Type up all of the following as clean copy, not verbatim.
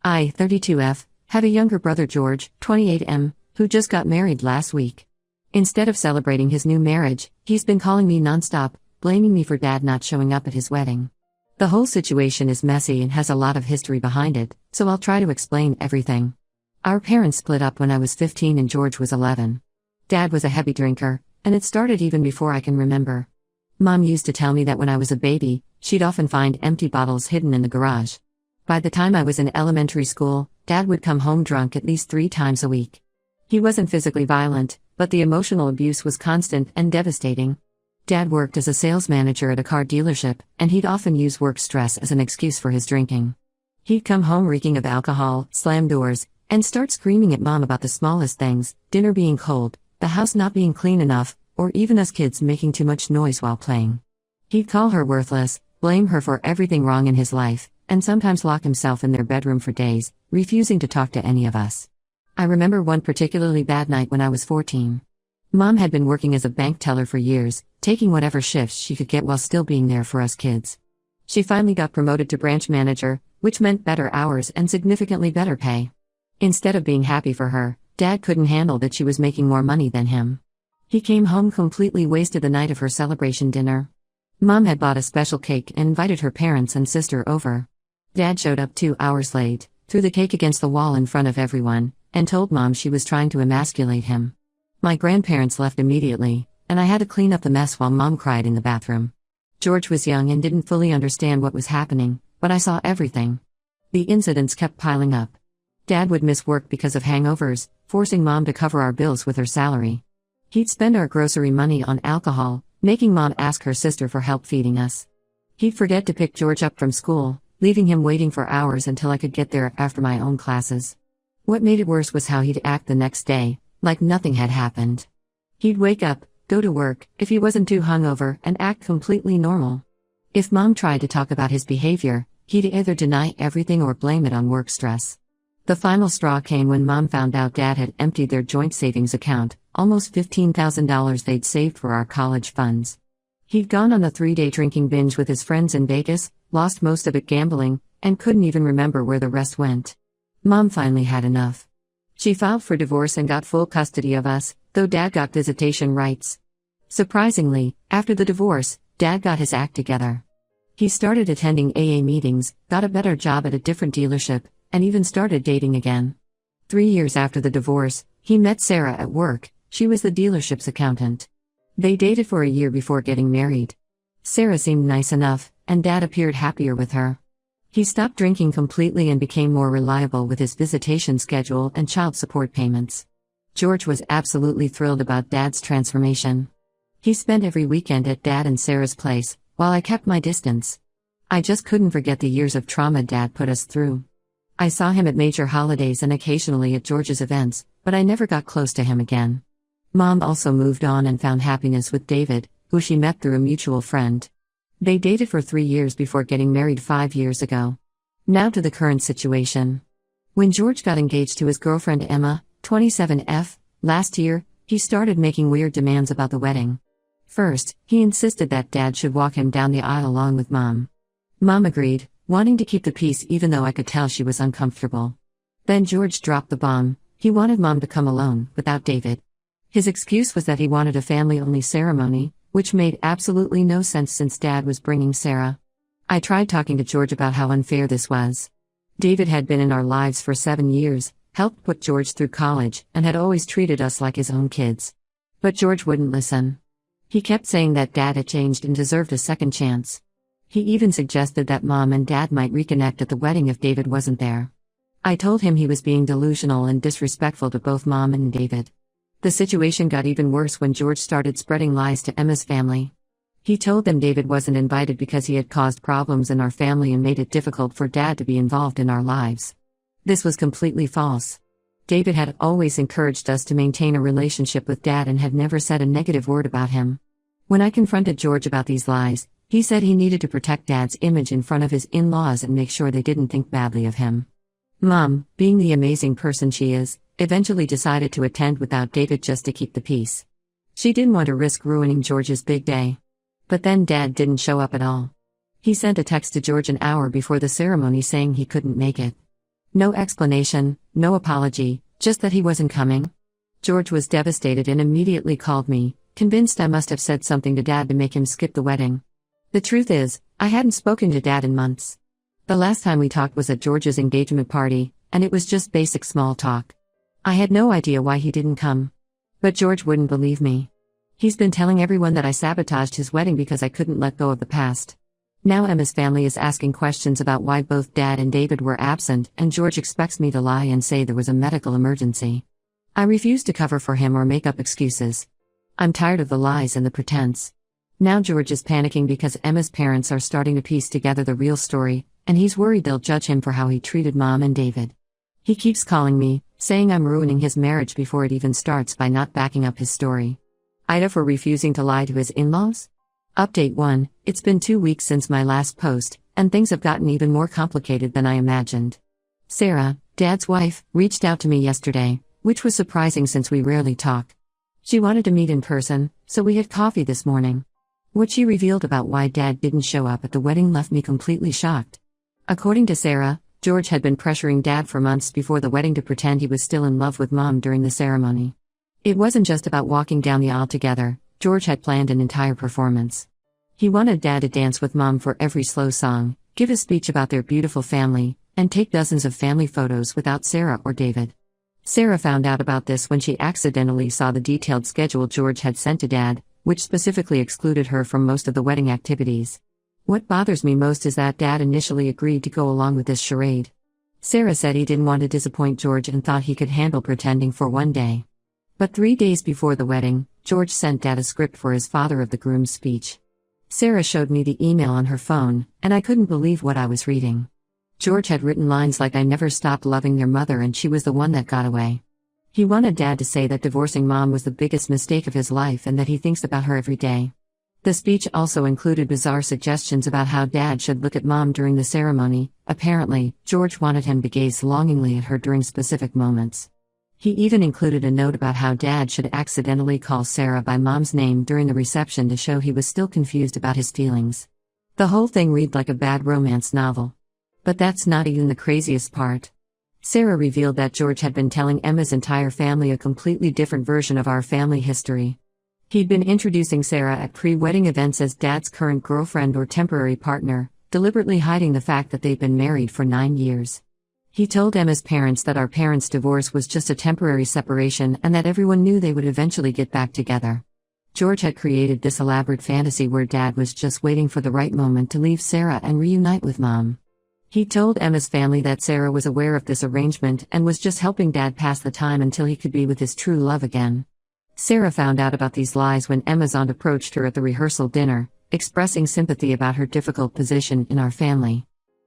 I, 32F, had a younger brother George, 28M, who just got married last week. Instead of celebrating his new marriage, he's been calling me nonstop, blaming me for Dad not showing up at his wedding. The whole situation is messy and has a lot of history behind it, so I'll try to explain everything. Our parents split up when I was 15 and George was 11. Dad was a heavy drinker, and it started even before I can remember. Mom used to tell me that when I was a baby, she'd often find empty bottles hidden in the garage. By the time I was in elementary school, Dad would come home drunk at least 3 times a week. He wasn't physically violent, but the emotional abuse was constant and devastating. Dad worked as a sales manager at a car dealership, and he'd often use work stress as an excuse for his drinking. He'd come home reeking of alcohol, slam doors, and start screaming at Mom about the smallest things, dinner being cold, the house not being clean enough, or even us kids making too much noise while playing. He'd call her worthless, blame her for everything wrong in his life, and sometimes lock himself in their bedroom for days, refusing to talk to any of us. I remember one particularly bad night when I was 14. Mom had been working as a bank teller for years, taking whatever shifts she could get while still being there for us kids. She finally got promoted to branch manager, which meant better hours and significantly better pay. Instead of being happy for her, Dad couldn't handle that she was making more money than him. He came home completely wasted the night of her celebration dinner. Mom had bought a special cake and invited her parents and sister over. Dad showed up 2 hours late, threw the cake against the wall in front of everyone, and told Mom she was trying to emasculate him. My grandparents left immediately, and I had to clean up the mess while Mom cried in the bathroom. George was young and didn't fully understand what was happening, but I saw everything. The incidents kept piling up. Dad would miss work because of hangovers, forcing Mom to cover our bills with her salary. He'd spend our grocery money on alcohol, making Mom ask her sister for help feeding us. He'd forget to pick George up from school, leaving him waiting for hours until I could get there after my own classes. What made it worse was how he'd act the next day, like nothing had happened. He'd wake up, go to work, if he wasn't too hungover, and act completely normal. If Mom tried to talk about his behavior, he'd either deny everything or blame it on work stress. The final straw came when Mom found out Dad had emptied their joint savings account, almost $15,000 they'd saved for our college funds. He'd gone on a 3-day drinking binge with his friends in Vegas, lost most of it gambling, and couldn't even remember where the rest went. Mom finally had enough. She filed for divorce and got full custody of us, though Dad got visitation rights. Surprisingly, after the divorce, Dad got his act together. He started attending AA meetings, got a better job at a different dealership, and even started dating again. 3 years after the divorce, he met Sarah at work. She was the dealership's accountant. They dated for a year before getting married. Sarah seemed nice enough, and Dad appeared happier with her. He stopped drinking completely and became more reliable with his visitation schedule and child support payments. George was absolutely thrilled about Dad's transformation. He spent every weekend at Dad and Sarah's place, while I kept my distance. I just couldn't forget the years of trauma Dad put us through. I saw him at major holidays and occasionally at George's events, but I never got close to him again. Mom also moved on and found happiness with David, who she met through a mutual friend. They dated for 3 years before getting married 5 years ago. Now to the current situation. When George got engaged to his girlfriend Emma, 27F, last year, he started making weird demands about the wedding. First, he insisted that Dad should walk him down the aisle along with Mom. Mom agreed, wanting to keep the peace even though I could tell she was uncomfortable. Then George dropped the bomb. He wanted Mom to come alone, without David. His excuse was that he wanted a family-only ceremony, which made absolutely no sense since Dad was bringing Sarah. I tried talking to George about how unfair this was. David had been in our lives for 7 years, helped put George through college, and had always treated us like his own kids. But George wouldn't listen. He kept saying that Dad had changed and deserved a second chance. He even suggested that Mom and Dad might reconnect at the wedding if David wasn't there. I told him he was being delusional and disrespectful to both Mom and David. The situation got even worse when George started spreading lies to Emma's family. He told them David wasn't invited because he had caused problems in our family and made it difficult for Dad to be involved in our lives. This was completely false. David had always encouraged us to maintain a relationship with Dad and had never said a negative word about him. When I confronted George about these lies, he said he needed to protect Dad's image in front of his in-laws and make sure they didn't think badly of him. Mom, being the amazing person she is, eventually decided to attend without David just to keep the peace. She didn't want to risk ruining George's big day. But then Dad didn't show up at all. He sent a text to George an hour before the ceremony saying he couldn't make it. No explanation, no apology, just that he wasn't coming. George was devastated and immediately called me, convinced I must have said something to Dad to make him skip the wedding. The truth is, I hadn't spoken to Dad in months. The last time we talked was at George's engagement party, and it was just basic small talk. I had no idea why he didn't come. But George wouldn't believe me. He's been telling everyone that I sabotaged his wedding because I couldn't let go of the past. Now Emma's family is asking questions about why both Dad and David were absent, and George expects me to lie and say there was a medical emergency. I refuse to cover for him or make up excuses. I'm tired of the lies and the pretense. Now George is panicking because Emma's parents are starting to piece together the real story, and he's worried they'll judge him for how he treated Mom and David. He keeps calling me, saying I'm ruining his marriage before it even starts by not backing up his story. Ida for refusing to lie to his in-laws? Update 1, it's been 2 weeks since my last post, and things have gotten even more complicated than I imagined. Sarah, Dad's wife, reached out to me yesterday, which was surprising since we rarely talk. She wanted to meet in person, so we had coffee this morning. What she revealed about why Dad didn't show up at the wedding left me completely shocked. According to Sarah, George had been pressuring Dad for months before the wedding to pretend he was still in love with Mom during the ceremony. It wasn't just about walking down the aisle together, George had planned an entire performance. He wanted Dad to dance with Mom for every slow song, give a speech about their beautiful family, and take dozens of family photos without Sarah or David. Sarah found out about this when she accidentally saw the detailed schedule George had sent to Dad, which specifically excluded her from most of the wedding activities. What bothers me most is that Dad initially agreed to go along with this charade. Sarah said he didn't want to disappoint George and thought he could handle pretending for one day. But 3 days before the wedding, George sent Dad a script for his father of the groom's speech. Sarah showed me the email on her phone, and I couldn't believe what I was reading. George had written lines like I never stopped loving their mother and she was the one that got away. He wanted Dad to say that divorcing Mom was the biggest mistake of his life and that he thinks about her every day. The speech also included bizarre suggestions about how Dad should look at Mom during the ceremony. Apparently, George wanted him to gaze longingly at her during specific moments. He even included a note about how Dad should accidentally call Sarah by Mom's name during the reception to show he was still confused about his feelings. The whole thing read like a bad romance novel. But that's not even the craziest part. Sarah revealed that George had been telling Emma's entire family a completely different version of our family history. He'd been introducing Sarah at pre-wedding events as Dad's current girlfriend or temporary partner, deliberately hiding the fact that they'd been married for 9 years. He told Emma's parents that our parents' divorce was just a temporary separation and that everyone knew they would eventually get back together. George had created this elaborate fantasy where Dad was just waiting for the right moment to leave Sarah and reunite with Mom. He told Emma's family that Sarah was aware of this arrangement and was just helping Dad pass the time until he could be with his true love again. Sarah found out about these lies when Emma's aunt approached her at the rehearsal dinner, expressing sympathy about her difficult position in our family.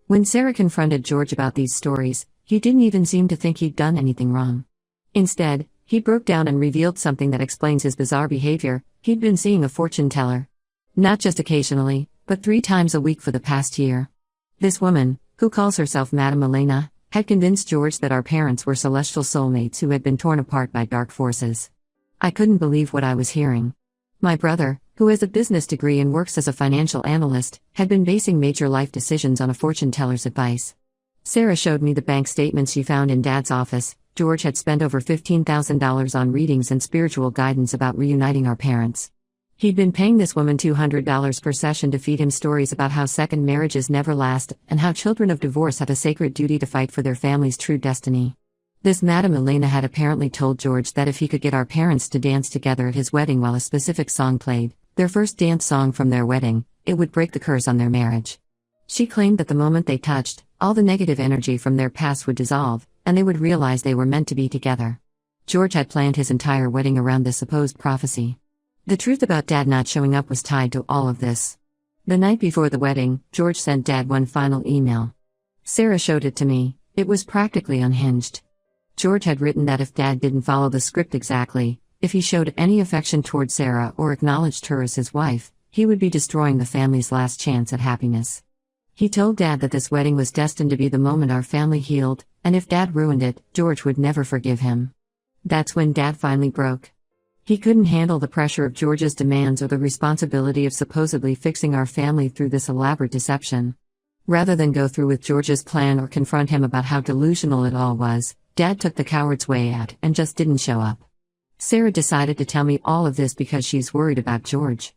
When Sarah confronted George about these stories, he didn't even seem to think he'd done anything wrong. Instead, he broke down and revealed something that explains his bizarre behavior. He'd been seeing a fortune teller. Not just occasionally, but 3 times a week for the past year. This woman, who calls herself Madame Elena, had convinced George that our parents were celestial soulmates who had been torn apart by dark forces. I couldn't believe what I was hearing. My brother, who has a business degree and works as a financial analyst, had been basing major life decisions on a fortune teller's advice. Sarah showed me the bank statements she found in Dad's office. George had spent over $15,000 on readings and spiritual guidance about reuniting our parents. He'd been paying this woman $200 per session to feed him stories about how second marriages never last and how children of divorce have a sacred duty to fight for their family's true destiny. This Madame Elena had apparently told George that if he could get our parents to dance together at his wedding while a specific song played, their first dance song from their wedding, it would break the curse on their marriage. She claimed that the moment they touched, all the negative energy from their past would dissolve, and they would realize they were meant to be together. George had planned his entire wedding around this supposed prophecy. The truth about Dad not showing up was tied to all of this. The night before the wedding, George sent Dad one final email. Sarah showed it to me. It was practically unhinged. George had written that if Dad didn't follow the script exactly, if he showed any affection toward Sarah or acknowledged her as his wife, he would be destroying the family's last chance at happiness. He told Dad that this wedding was destined to be the moment our family healed, and if Dad ruined it, George would never forgive him. That's when Dad finally broke. He couldn't handle the pressure of George's demands or the responsibility of supposedly fixing our family through this elaborate deception. Rather than go through with George's plan or confront him about how delusional it all was, Dad took the coward's way out and just didn't show up. Sarah decided to tell me all of this because she's worried about George.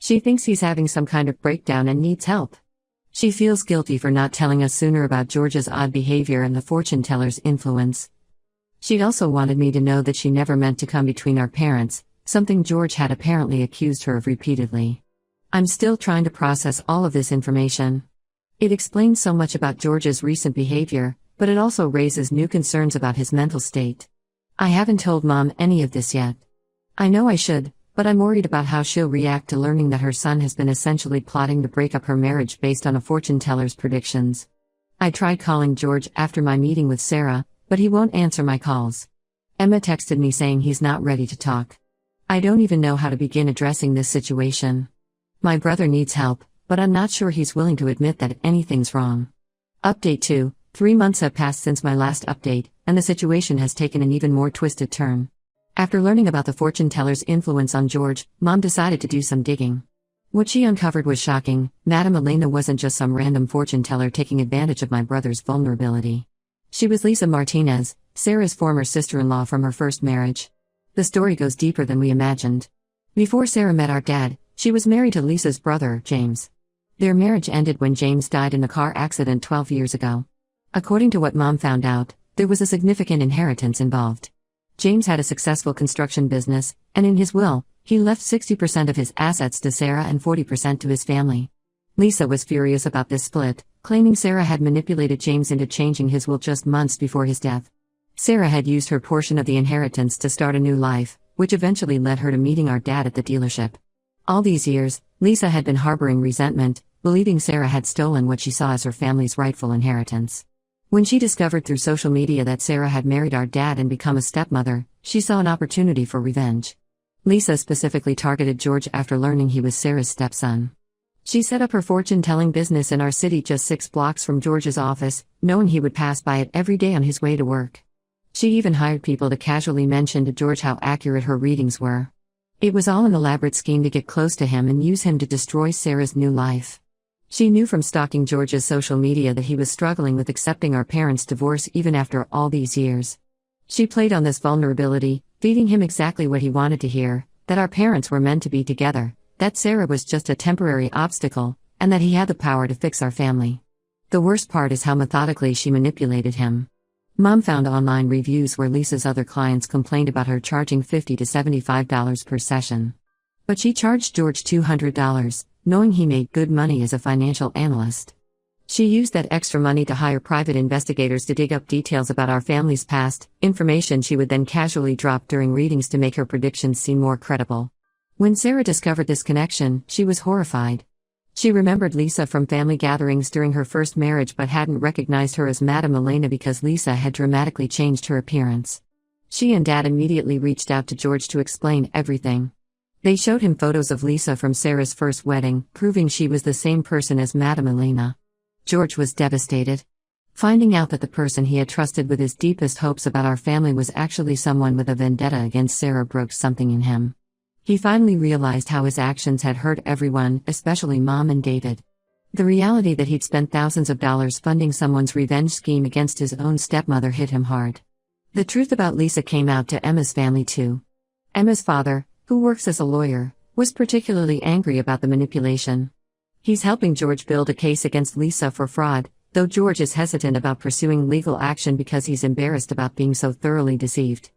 She thinks he's having some kind of breakdown and needs help. She feels guilty for not telling us sooner about George's odd behavior and the fortune teller's influence. She also wanted me to know that she never meant to come between our parents, something George had apparently accused her of repeatedly. I'm still trying to process all of this information. It explains so much about George's recent behavior, but it also raises new concerns about his mental state. I haven't told Mom any of this yet. I know I should, but I'm worried about how she'll react to learning that her son has been essentially plotting to break up her marriage based on a fortune teller's predictions. I tried calling George after my meeting with Sarah, but he won't answer my calls. Emma texted me saying he's not ready to talk. I don't even know how to begin addressing this situation. My brother needs help, but I'm not sure he's willing to admit that anything's wrong. Update 2. 3 months have passed since my last update, and the situation has taken an even more twisted turn. After learning about the fortune teller's influence on George, Mom decided to do some digging. What she uncovered was shocking. Madame Elena wasn't just some random fortune teller taking advantage of my brother's vulnerability. She was Lisa Martinez, Sarah's former sister-in-law from her first marriage. The story goes deeper than we imagined. Before Sarah met our dad, she was married to Lisa's brother, James. Their marriage ended when James died in a car accident 12 years ago. According to what Mom found out, there was a significant inheritance involved. James had a successful construction business, and in his will, he left 60% of his assets to Sarah and 40% to his family. Lisa was furious about this split, claiming Sarah had manipulated James into changing his will just months before his death. Sarah had used her portion of the inheritance to start a new life, which eventually led her to meeting our dad at the dealership. All these years, Lisa had been harboring resentment, believing Sarah had stolen what she saw as her family's rightful inheritance. When she discovered through social media that Sarah had married our dad and become a stepmother, she saw an opportunity for revenge. Lisa specifically targeted George after learning he was Sarah's stepson. She set up her fortune-telling business in our city just 6 blocks from George's office, knowing he would pass by it every day on his way to work. She even hired people to casually mention to George how accurate her readings were. It was all an elaborate scheme to get close to him and use him to destroy Sarah's new life. She knew from stalking George's social media that he was struggling with accepting our parents' divorce even after all these years. She played on this vulnerability, feeding him exactly what he wanted to hear, that our parents were meant to be together, that Sarah was just a temporary obstacle, and that he had the power to fix our family. The worst part is how methodically she manipulated him. Mom found online reviews where Lisa's other clients complained about her charging $50 to $75 per session. But she charged George $200, knowing he made good money as a financial analyst. She used that extra money to hire private investigators to dig up details about our family's past, information she would then casually drop during readings to make her predictions seem more credible. When Sarah discovered this connection, she was horrified. She remembered Lisa from family gatherings during her first marriage but hadn't recognized her as Madame Elena because Lisa had dramatically changed her appearance. She and Dad immediately reached out to George to explain everything. They showed him photos of Lisa from Sarah's first wedding, proving she was the same person as Madame Elena. George was devastated. Finding out that the person he had trusted with his deepest hopes about our family was actually someone with a vendetta against Sarah broke something in him. He finally realized how his actions had hurt everyone, especially Mom and David. The reality that he'd spent thousands of dollars funding someone's revenge scheme against his own stepmother hit him hard. The truth about Lisa came out to Emma's family too. Emma's father, who works as a lawyer, was particularly angry about the manipulation. He's helping George build a case against Lisa for fraud, though George is hesitant about pursuing legal action because he's embarrassed about being so thoroughly deceived.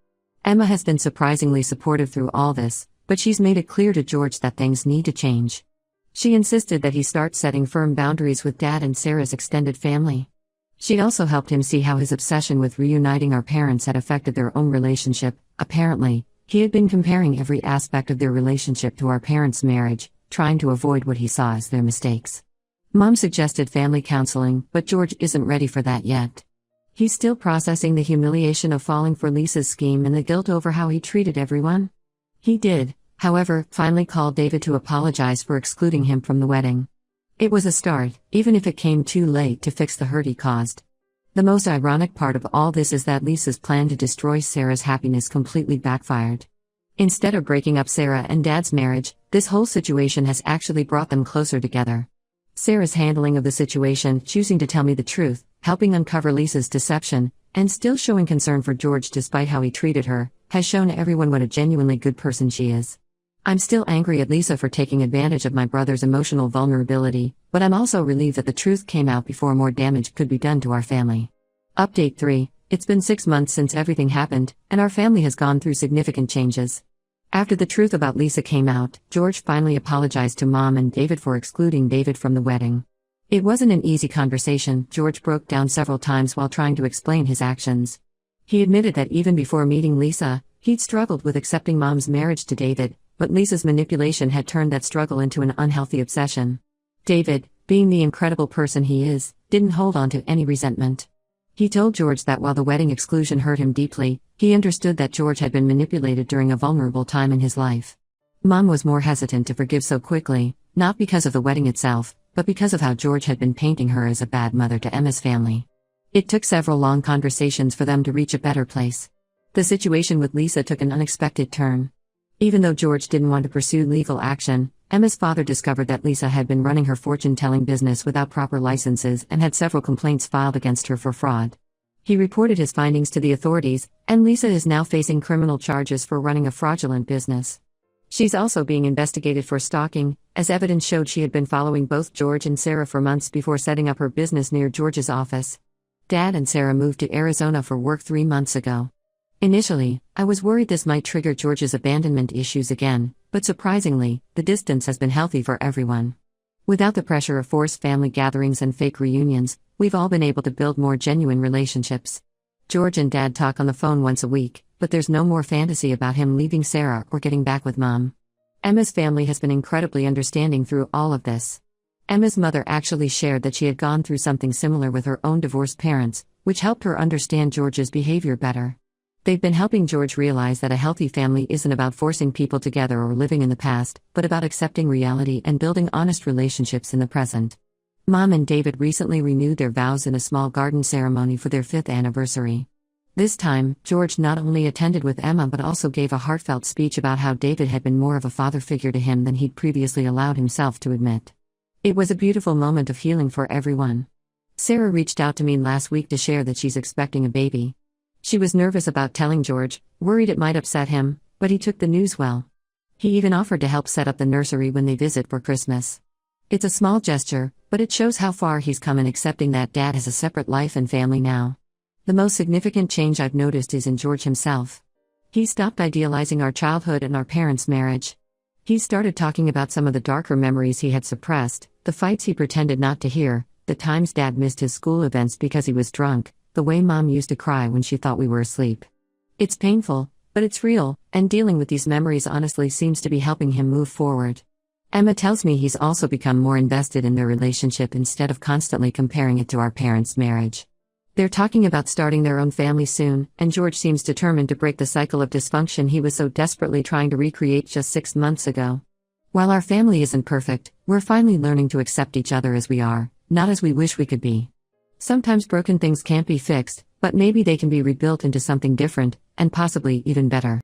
Emma has been surprisingly supportive through all this, but she's made it clear to George that things need to change. She insisted that he start setting firm boundaries with Dad and Sarah's extended family. She also helped him see how his obsession with reuniting our parents had affected their own relationship. Apparently, he had been comparing every aspect of their relationship to our parents' marriage, trying to avoid what he saw as their mistakes. Mom suggested family counseling, but George isn't ready for that yet. He's still processing the humiliation of falling for Lisa's scheme and the guilt over how he treated everyone. He did, however, finally call David to apologize for excluding him from the wedding. It was a start, even if it came too late to fix the hurt he caused. The most ironic part of all this is that Lisa's plan to destroy Sarah's happiness completely backfired. Instead of breaking up Sarah and Dad's marriage, this whole situation has actually brought them closer together. Sarah's handling of the situation, choosing to tell me the truth, helping uncover Lisa's deception, and still showing concern for George despite how he treated her, has shown everyone what a genuinely good person she is. I'm still angry at Lisa for taking advantage of my brother's emotional vulnerability, but I'm also relieved that the truth came out before more damage could be done to our family. Update 3. It's been 6 months since everything happened, and our family has gone through significant changes. After the truth about Lisa came out, George finally apologized to Mom and David for excluding David from the wedding. It wasn't an easy conversation. George broke down several times while trying to explain his actions. He admitted that even before meeting Lisa, he'd struggled with accepting Mom's marriage to David, but Lisa's manipulation had turned that struggle into an unhealthy obsession. David, being the incredible person he is, didn't hold on to any resentment. He told George that while the wedding exclusion hurt him deeply, he understood that George had been manipulated during a vulnerable time in his life. Mom was more hesitant to forgive so quickly, not because of the wedding itself, but because of how George had been painting her as a bad mother to Emma's family. It took several long conversations for them to reach a better place. The situation with Lisa took an unexpected turn. Even though George didn't want to pursue legal action, Emma's father discovered that Lisa had been running her fortune-telling business without proper licenses and had several complaints filed against her for fraud. He reported his findings to the authorities, and Lisa is now facing criminal charges for running a fraudulent business. She's also being investigated for stalking, as evidence showed she had been following both George and Sarah for months before setting up her business near George's office. Dad and Sarah moved to Arizona for work 3 months ago. Initially, I was worried this might trigger George's abandonment issues again, but surprisingly, the distance has been healthy for everyone. Without the pressure of forced family gatherings and fake reunions, we've all been able to build more genuine relationships. George and Dad talk on the phone once a week, but there's no more fantasy about him leaving Sarah or getting back with Mom. Emma's family has been incredibly understanding through all of this. Emma's mother actually shared that she had gone through something similar with her own divorced parents, which helped her understand George's behavior better. They've been helping George realize that a healthy family isn't about forcing people together or living in the past, but about accepting reality and building honest relationships in the present. Mom and David recently renewed their vows in a small garden ceremony for their 5th anniversary. This time, George not only attended with Emma but also gave a heartfelt speech about how David had been more of a father figure to him than he'd previously allowed himself to admit. It was a beautiful moment of healing for everyone. Sarah reached out to me last week to share that she's expecting a baby. She was nervous about telling George, worried it might upset him, but he took the news well. He even offered to help set up the nursery when they visit for Christmas. It's a small gesture, but it shows how far he's come in accepting that Dad has a separate life and family now. The most significant change I've noticed is in George himself. He stopped idealizing our childhood and our parents' marriage. He started talking about some of the darker memories he had suppressed, the fights he pretended not to hear, the times Dad missed his school events because he was drunk, the way Mom used to cry when she thought we were asleep. It's painful, but it's real, and dealing with these memories honestly seems to be helping him move forward. Emma tells me he's also become more invested in their relationship instead of constantly comparing it to our parents' marriage. They're talking about starting their own family soon, and George seems determined to break the cycle of dysfunction he was so desperately trying to recreate just 6 months ago. While our family isn't perfect, we're finally learning to accept each other as we are, not as we wish we could be. Sometimes broken things can't be fixed, but maybe they can be rebuilt into something different, and possibly even better.